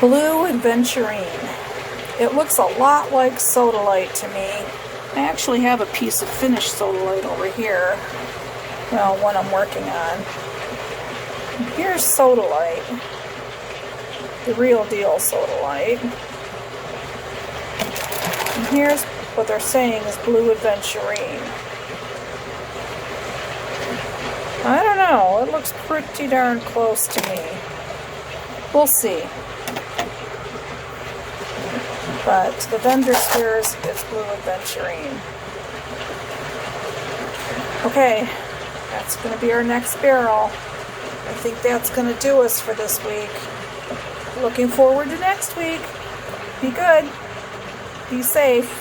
Blue Aventurine. It looks a lot like Sodalite to me. I actually have a piece of finished Sodalite over here. Well, one I'm working on. Here's Sodalite. The real deal Sodalite. And here's what they're saying is Blue Aventurine. I don't know. It looks pretty darn close to me. We'll see. But the vendor swears it's Blue Aventurine. Okay, that's going to be our next barrel. I think that's going to do us for this week. Looking forward to next week. Be good. Be safe.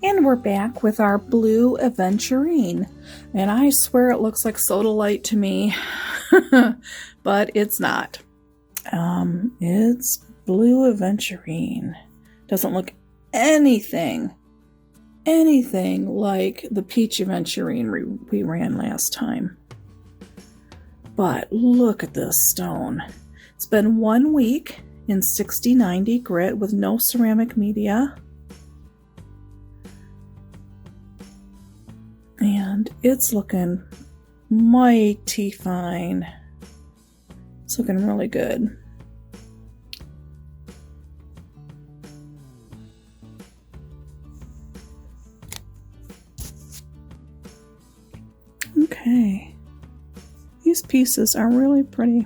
And we're back with our Blue Aventurine. And I swear it looks like Sodalite to me, but it's not. It's Blue Aventurine. Doesn't look anything like the Peach Aventurine we ran last time. But look at this stone. It's been 1 week in 60-90 grit with no ceramic media. And it's looking mighty fine. It's looking really good. Okay. These pieces are really pretty.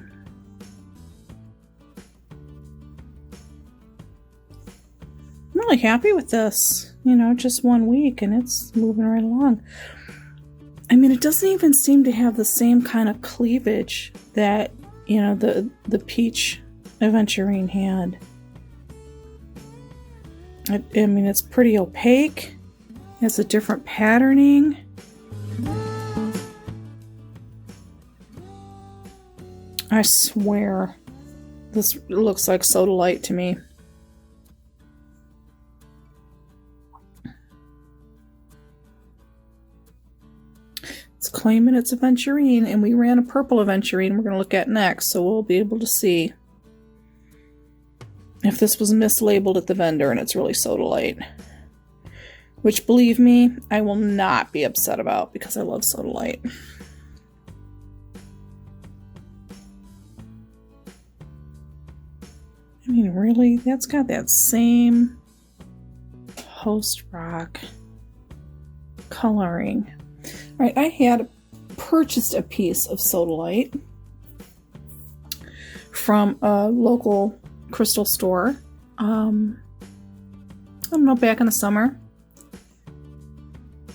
I'm really happy with this. You know, just 1 week and it's moving right along. I mean, it doesn't even seem to have the same kind of cleavage that, you know, the Peach Aventurine had. I mean, it's pretty opaque. It has a different patterning. I swear, this looks like Sodalite to me. It's claiming it's Aventurine, and we ran a purple Aventurine we're going to look at next, so we'll be able to see if this was mislabeled at the vendor and it's really Sodalite. Which, believe me, I will not be upset about because I love Sodalite. I mean, really? That's got that same post-rock coloring. Alright, I had purchased a piece of Sodalite from a local crystal store. I don't know, back in the summer.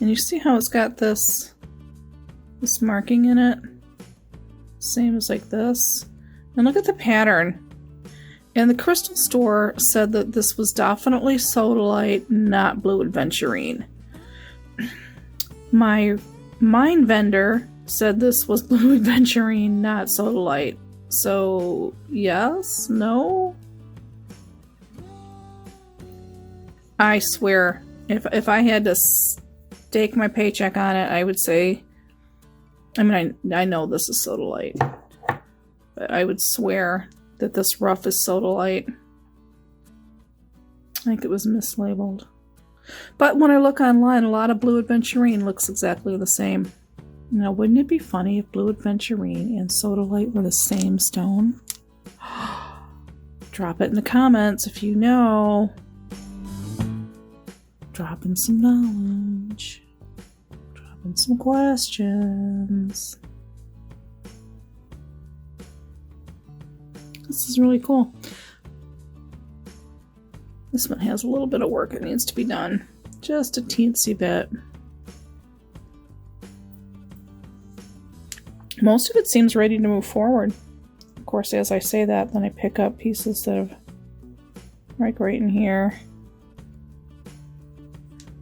And you see how it's got this marking in it? Same as like this. And look at the pattern. And the crystal store said that this was definitely Sodalite, not Blue Aventurine. My mine vendor said this was Blue Aventurine, not Sodalite. So, yes? No? I swear, if I had to stake my paycheck on it, I would say, I mean, I know this is Sodalite, but I would swear that this rough is Sodalite. I think it was mislabeled. But when I look online, a lot of Blue Aventurine looks exactly the same. Now, wouldn't it be funny if Blue Aventurine and Sodalite were the same stone? Drop it in the comments if you know. Dropping some knowledge. Dropping some questions. This is really cool. This one has a little bit of work that needs to be done. Just a teensy bit. Most of it seems ready to move forward. Of course, as I say that, then I pick up pieces that have, like right in here.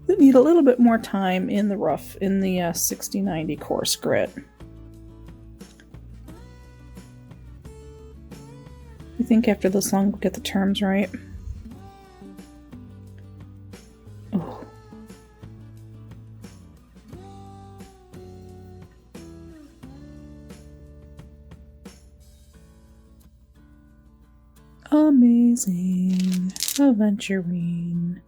that need a little bit more time in the rough, in the 6090 coarse grit. You think after this long we'll get the terms right? Oh. Amazing Aventurine.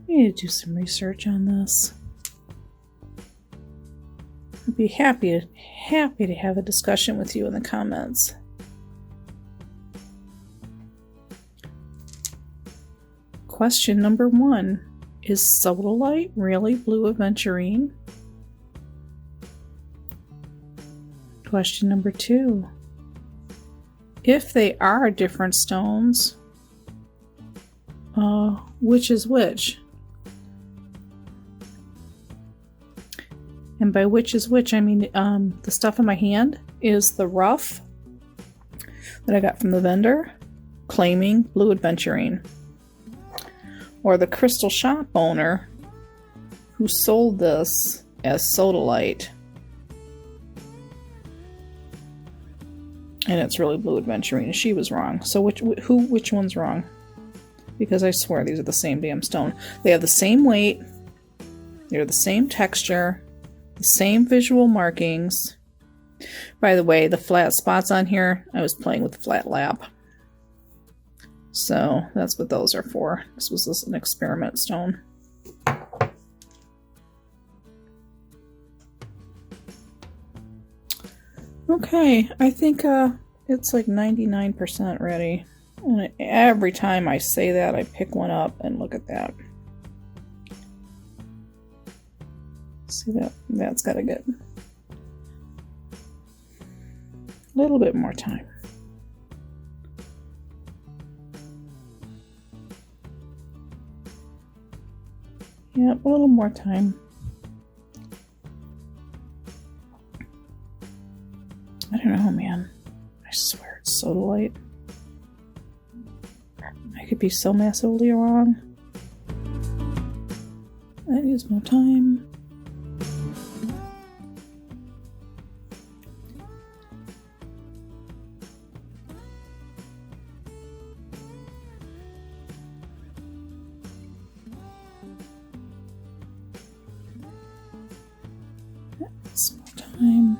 I need to do some research on this. I'd be happy to have a discussion with you in the comments. Question number 1. Is Sodalite really blue Aventurine? Question number 2. If they are different stones, which is which? And by which is which, I mean the stuff in my hand is the rough that I got from the vendor, claiming blue Aventurine. Or the crystal shop owner who sold this as Sodalite. And it's really blue Aventurine, and she was wrong. So which one's wrong? Because I swear these are the same damn stone. They have the same weight, they're the same texture, the same visual markings. By the way, the flat spots on here, I was playing with the flat lap. So that's what those are for. This was an experiment stone. Okay, I think it's like 99% ready. And every time I say that, I pick one up and look at that. See that? That's got to get a little bit more time. Yep, a little more time. I don't know, man. I swear it's Sodalite. I could be so massively wrong. That needs more time. That's more time.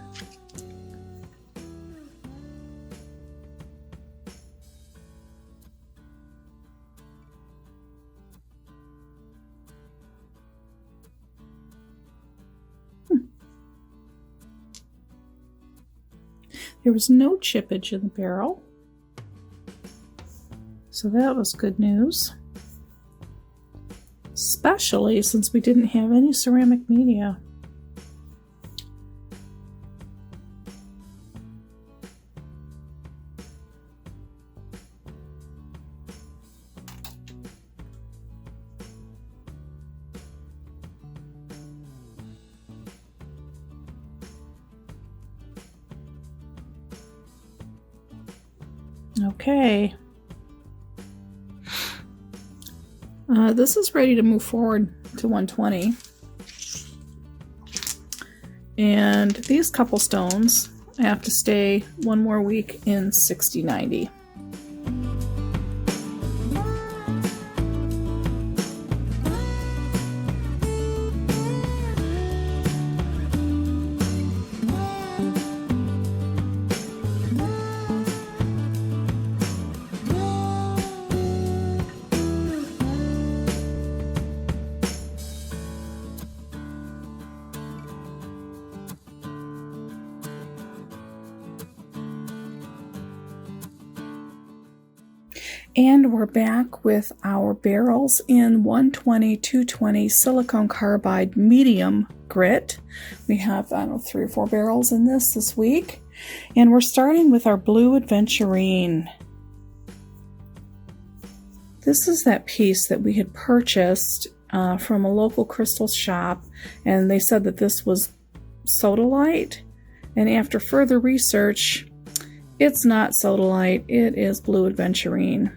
There was no chippage in the barrel, so that was good news. Especially since we didn't have any ceramic media. Okay. This is ready to move forward to 120. And these couple stones have to stay one more week in 6090. And we're back with our barrels in 120, 220 silicone carbide medium grit. We have, I don't know, 3 or 4 barrels in this week. And we're starting with our blue Aventurine. This is that piece that we had purchased from a local crystal shop. And they said that this was Sodalite. And after further research, it's not sodalite, it is blue aventurine.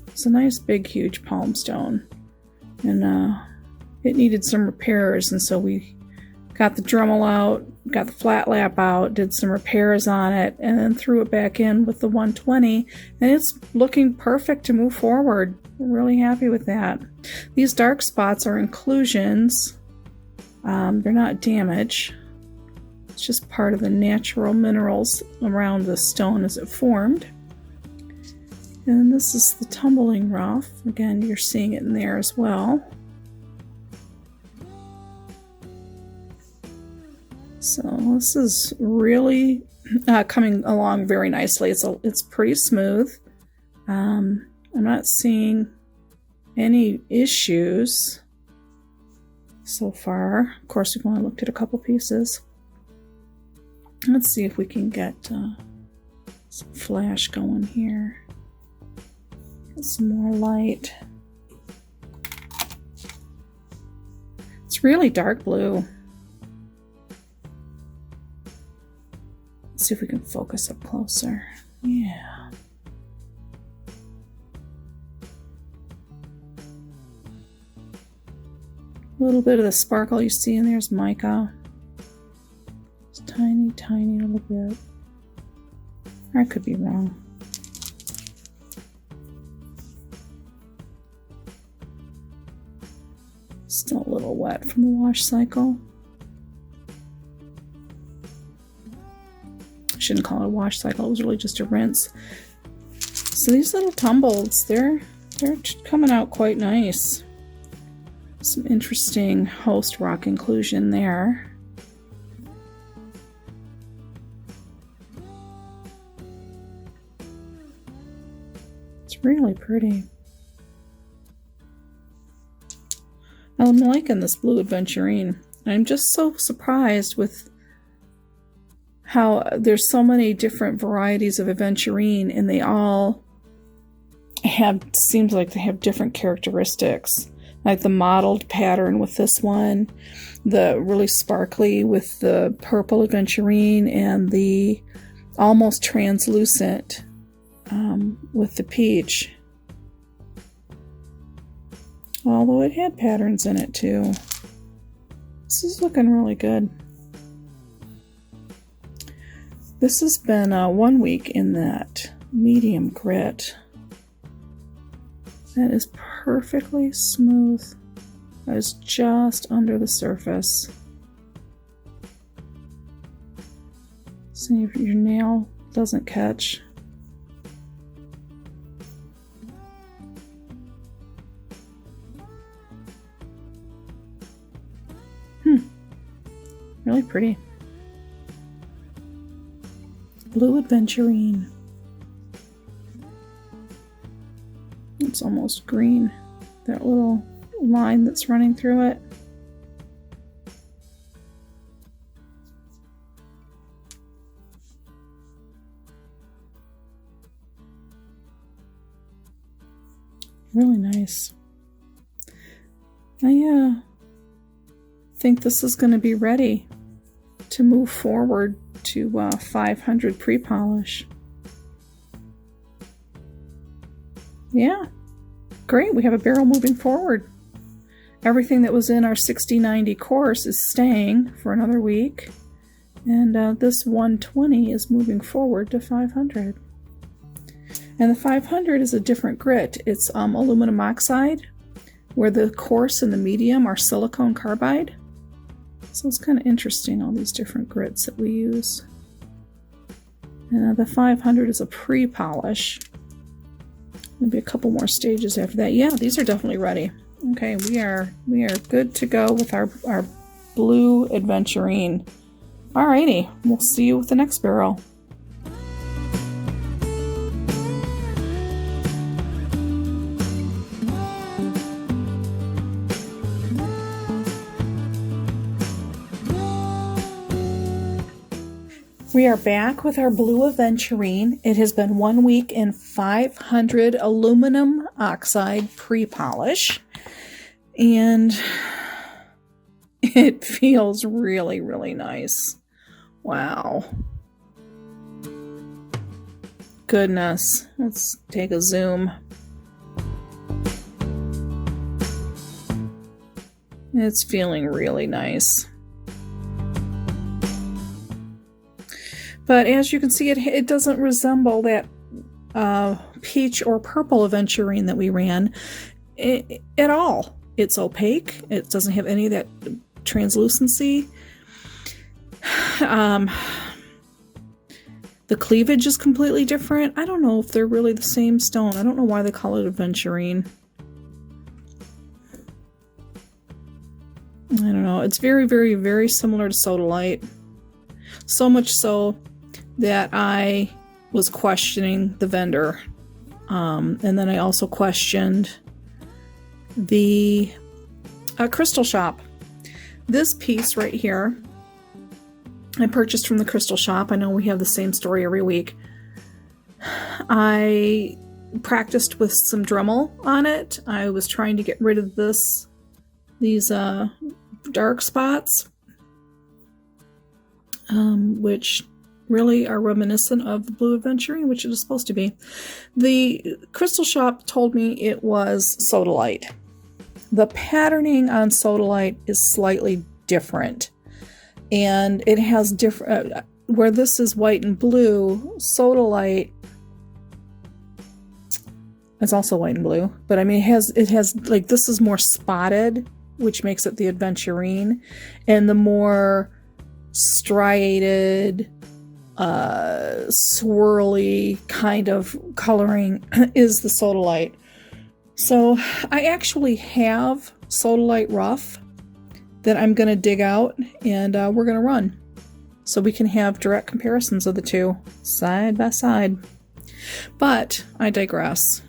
It's a nice big huge palm stone. And it needed some repairs, and so we got the Dremel out, got the flat lap out, did some repairs on it, and then threw it back in with the 120, and it's looking perfect to move forward. I'm really happy with that. These dark spots are inclusions. They're not damage. It's just part of the natural minerals around the stone as it formed. And this is the tumbling rough. Again, you're seeing it in there as well. So this is really coming along very nicely. It's pretty smooth. I'm not seeing any issues so far. Of course, we've only looked at a couple pieces. Let's see if we can get some flash going here. Get some more light. It's really dark blue. Let's see if we can focus up closer. Yeah. A little bit of the sparkle you see in there is mica. It's tiny, tiny little bit. Or I could be wrong. Still a little wet from the wash cycle. I shouldn't call it a wash cycle, it was really just a rinse. So these little tumbles, they're coming out quite nice. Some interesting host rock inclusion there. It's really pretty. I'm liking this blue aventurine. I'm just so surprised with how there's so many different varieties of aventurine, and they all seems like they have different characteristics. Like the mottled pattern with this one, the really sparkly with the purple aventurine, and the almost translucent with the peach. Although it had patterns in it too. This is looking really good. This has been 1 week in that medium grit. That is perfectly smooth. That is just under the surface. See if your nail doesn't catch. Really pretty. Blue aventurine. It's almost green. That little line that's running through it. Really nice. I think this is going to be ready to move forward to 500 pre-polish. Yeah, great. We have a barrel moving forward. Everything that was in our 60-90 course is staying for another week, and this 120 is moving forward to 500. And the 500 is a different grit. It's aluminum oxide, where the coarse and the medium are silicone carbide. So it's kind of interesting, all these different grits that we use. And the 500 is a pre-polish. Maybe a couple more stages after that. Yeah, these are definitely ready. Okay, we are good to go with our blue aventurine. Alrighty, we'll see you with the next barrel. We are back with our blue aventurine. It has been 1 week in 500 aluminum oxide pre-polish, and it feels really, really nice. Wow. Goodness. Let's take a zoom. It's feeling really nice. But as you can see, it doesn't resemble that peach or purple Aventurine that we ran at all. It's opaque. It doesn't have any of that translucency. The cleavage is completely different. I don't know if they're really the same stone. I don't know why they call it Aventurine. I don't know. It's very, very, very similar to Sodalite. So much so that I was questioning the vendor. And then I also questioned the crystal shop. This piece right here, I purchased from the crystal shop. I know we have the same story every week. I practiced with some Dremel on it. I was trying to get rid of these dark spots, which really are reminiscent of the blue Aventurine, which it is supposed to be. The crystal shop told me it was Sodalite. The patterning on Sodalite is slightly different, and it has different, where this is white and blue, Sodalite is also white and blue, but I mean it has like, this is more spotted, which makes it the Aventurine, and the more striated, swirly kind of coloring is the Sodalite. So I actually have Sodalite rough that I'm going to dig out, and we're going to run so we can have direct comparisons of the two side by side. But I digress.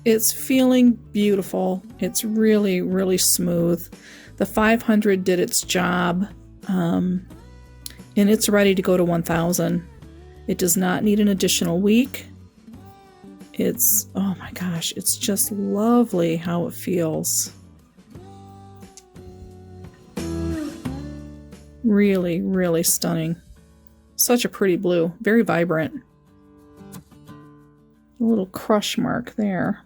It's feeling beautiful. It's really, really smooth. The 500 did its job, and it's ready to go to 1000. It does not need an additional week. It's, oh my gosh, it's just lovely how it feels. Really, really stunning. Such a pretty blue, very vibrant. A little crush mark there.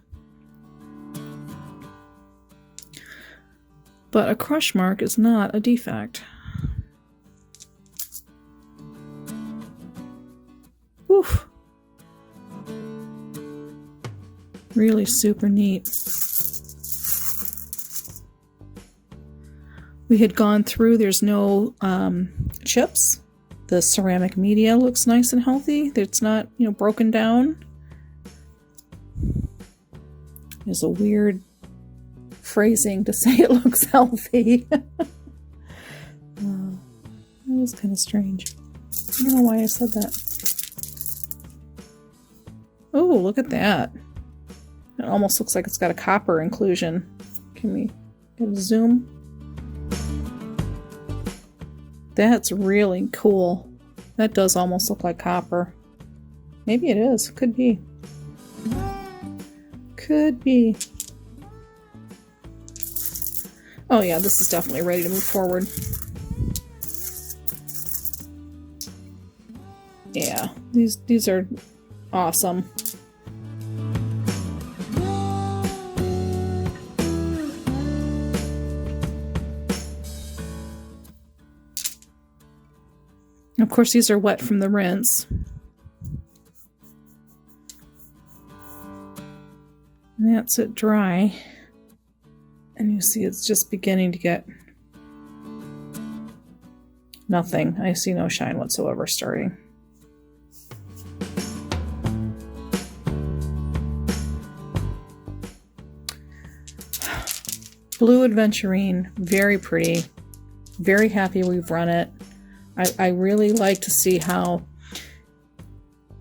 But a crush mark is not a defect. Oof. Really super neat. We had gone through, there's no chips. The ceramic media looks nice and healthy. It's not, broken down. There's a weird phrasing to say it looks healthy. That was kind of strange. I don't know why I said that. Oh, look at that. It almost looks like it's got a copper inclusion. Can we get a zoom? That's really cool. That does almost look like copper. Maybe it is. Could be. Could be. Oh yeah, this is definitely ready to move forward. Yeah, these are awesome. Of course, these are wet from the rinse. And that's it dry. And you see it's just beginning to get nothing. I see no shine whatsoever starting. Blue Aventurine, very pretty. Very happy we've run it. I really like to see how...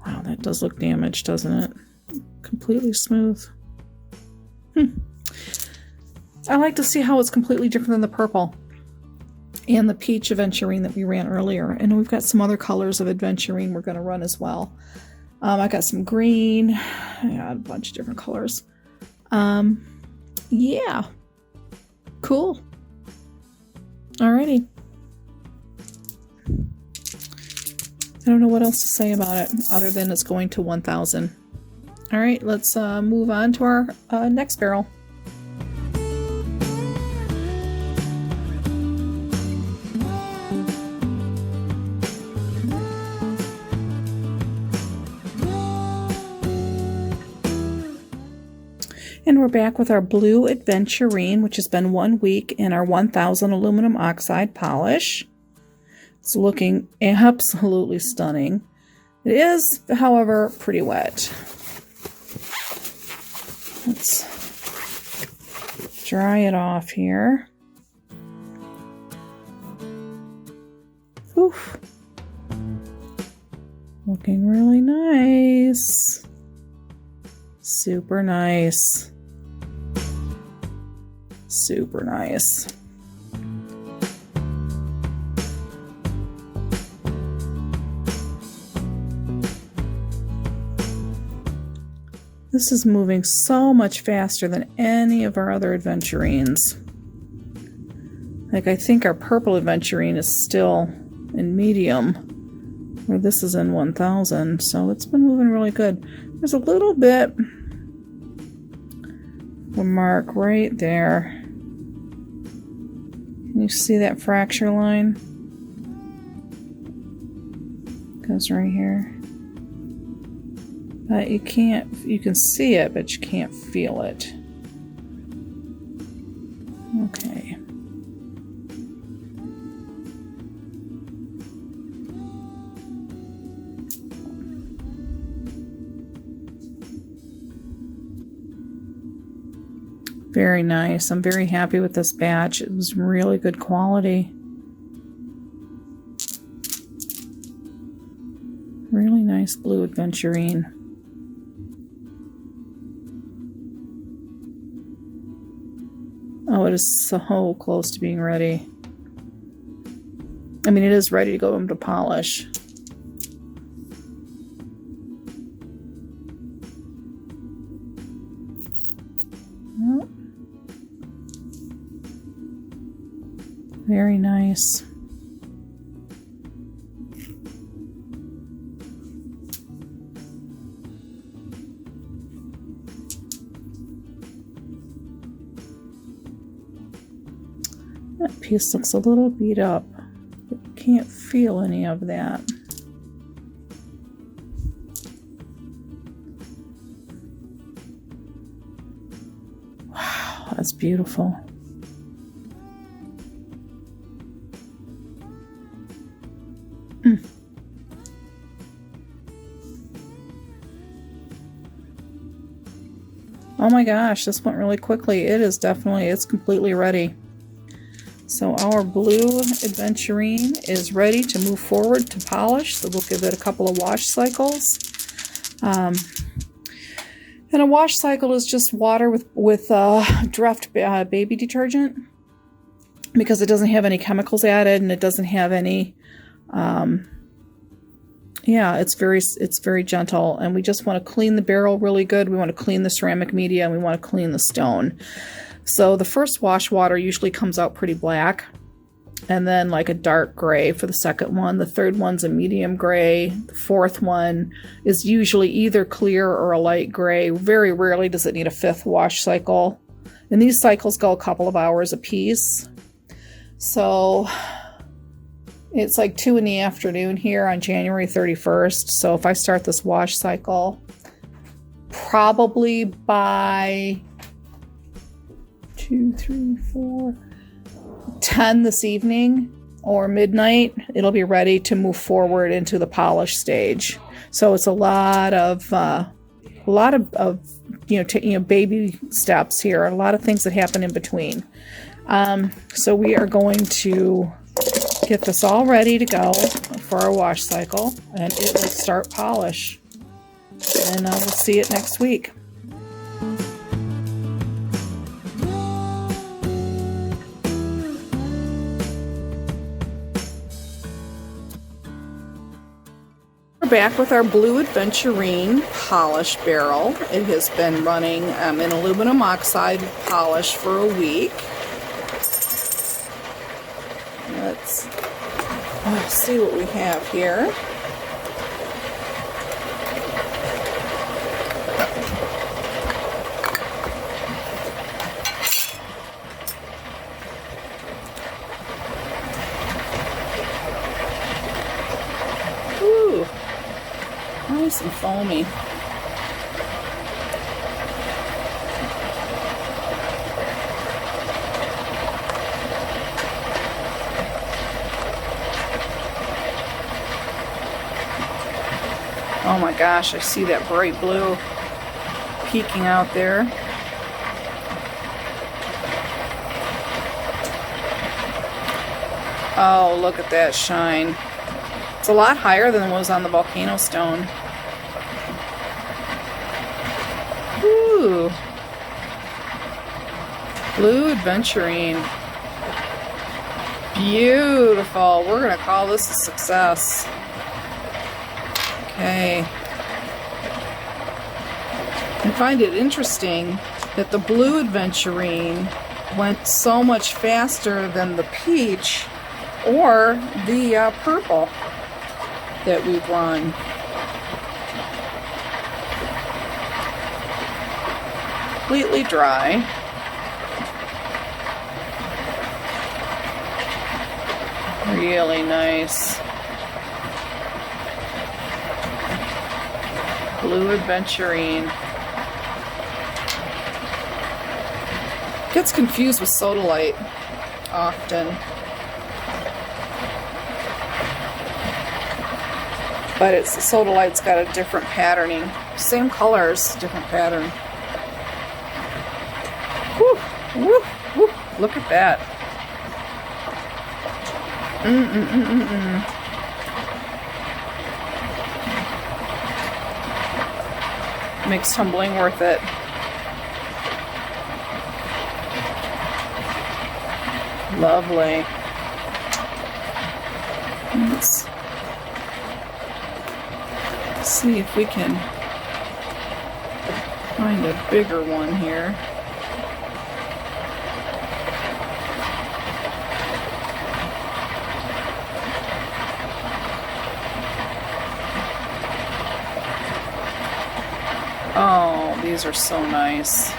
Wow, that does look damaged, doesn't it? Completely smooth. I like to see how it's completely different than the purple and the peach Aventurine that we ran earlier. And we've got some other colors of Aventurine we're going to run as well. I got some green. I got a bunch of different colors. Yeah. Cool. Alrighty. I don't know what else to say about it other than it's going to 1,000. All right, let's move on to our next barrel. And we're back with our blue Aventurine, which has been 1 week in our 1000 aluminum oxide polish. It's looking absolutely stunning. It is, however, pretty wet. Let's dry it off here. Oof. Looking really nice. Super nice. Super nice. This is moving so much faster than any of our other Aventurines. Like, I think our purple Aventurine is still in medium, where this is in 1000, so it's been moving really good. There's a little bit of a mark right there. Can you see that fracture line? Goes right here. But you can see it, but you can't feel it. Okay. Very nice. I'm very happy with this batch. It was really good quality. Really nice blue Aventurine. Oh, it is so close to being ready. I mean, it is ready to go into polish. Oh. Very nice. That piece looks a little beat up, but you can't feel any of that. Wow, that's beautiful. Oh my gosh, this went really quickly. It's completely ready. So our blue Aventurine is ready to move forward to polish. So we'll give it a couple of wash cycles. And a wash cycle is just water with Dreft baby detergent, because it doesn't have any chemicals added and it doesn't have any. Yeah, it's very gentle, and we just want to clean the barrel really good. We want to clean the ceramic media, and we want to clean the stone. So the first wash water usually comes out pretty black, and then like a dark gray for the second one. The third one's a medium gray. The fourth one is usually either clear or a light gray. Very rarely does it need a fifth wash cycle. And these cycles go a couple of hours a piece. So it's like 2 in the afternoon here on January 31st. So if I start this wash cycle, probably by 2, 3, 4, 10 this evening or midnight, it'll be ready to move forward into the polish stage. So it's a lot of baby steps here, a lot of things that happen in between. So we are going to get this all ready to go for our wash cycle, and it will start polish. And we'll see it next week. We're back with our blue Aventurine polish barrel. It has been running in aluminum oxide polish for a week. Let's see what we have here. Nice and foamy. Oh my gosh, I see that bright blue peeking out there. Oh, look at that shine. It's a lot higher than it was on the volcano stone. Ooh. Blue Aventurine. Beautiful. We're going to call this a success. Okay. I find it interesting that the Blue Aventurine went so much faster than the peach or the purple that we've run. Completely dry. Really nice. Blue Aventurine. Gets confused with sodalite often. But it's sodalite's got a different patterning. Same colors, different pattern. Woo, woo, woo. Look at that. Makes tumbling worth it. Lovely. Let's see if we can find a bigger one here. Oh, these are so nice.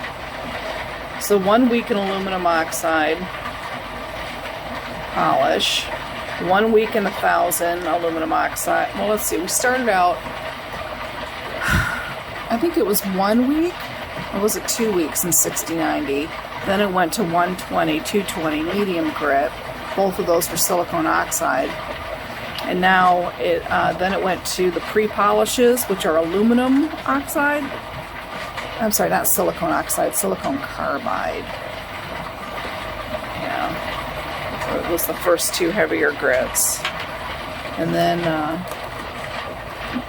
So 1 week in aluminum oxide polish, 1 week in 1,000 aluminum oxide. Well, let's see. We started out, I think it was 1 week, or was it 2 weeks in 6090? Then it went to 120, 220 medium grit. Both of those for silicone oxide. And now then it went to the pre-polishes, which are aluminum oxide. I'm sorry, not silicone oxide, silicone carbide. Yeah. So it was the first two heavier grits. And then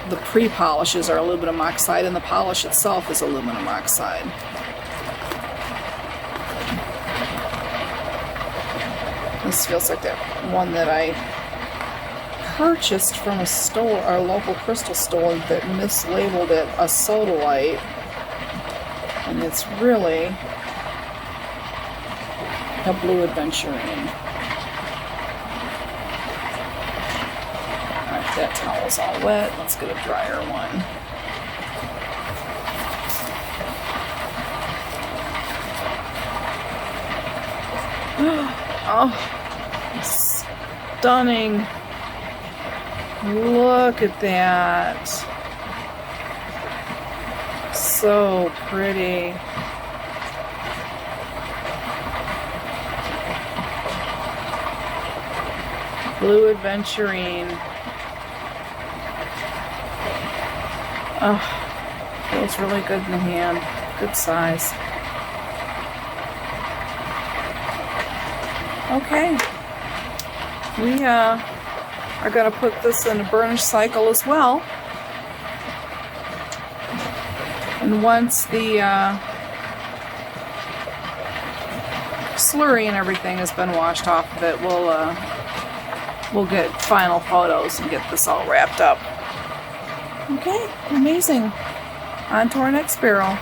the pre-polishes are aluminum oxide, and the polish itself is aluminum oxide. This feels like that one that I purchased from a store, our local crystal store, that mislabeled it a sodalite, and it's really a Blue Aventurine. Alright, that towel's all wet. Let's get a drier one. Oh, stunning. Look at that. So pretty. Blue Aventurine. Oh, feels really good in the hand. Good size. Okay. We are going to put this in a burnish cycle as well. And once the slurry and everything has been washed off of it, we'll get final photos and get this all wrapped up. Okay, amazing. On to our next barrel.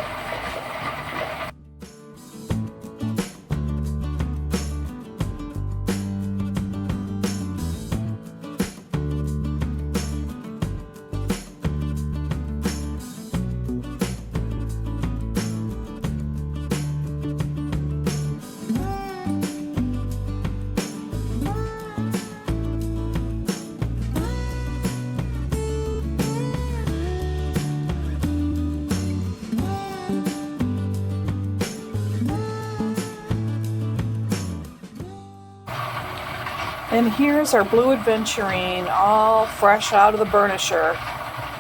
And here's our blue Aventurine, all fresh out of the burnisher.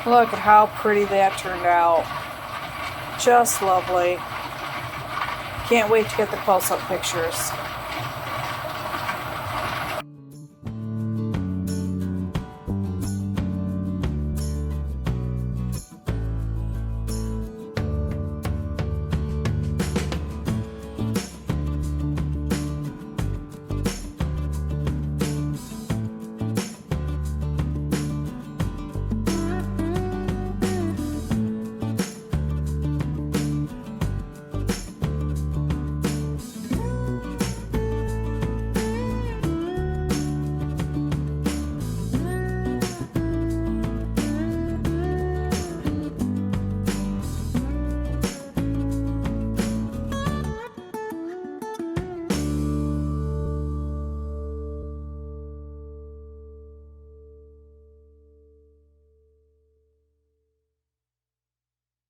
Look at how pretty that turned out. Just lovely. Can't wait to get the close-up pictures.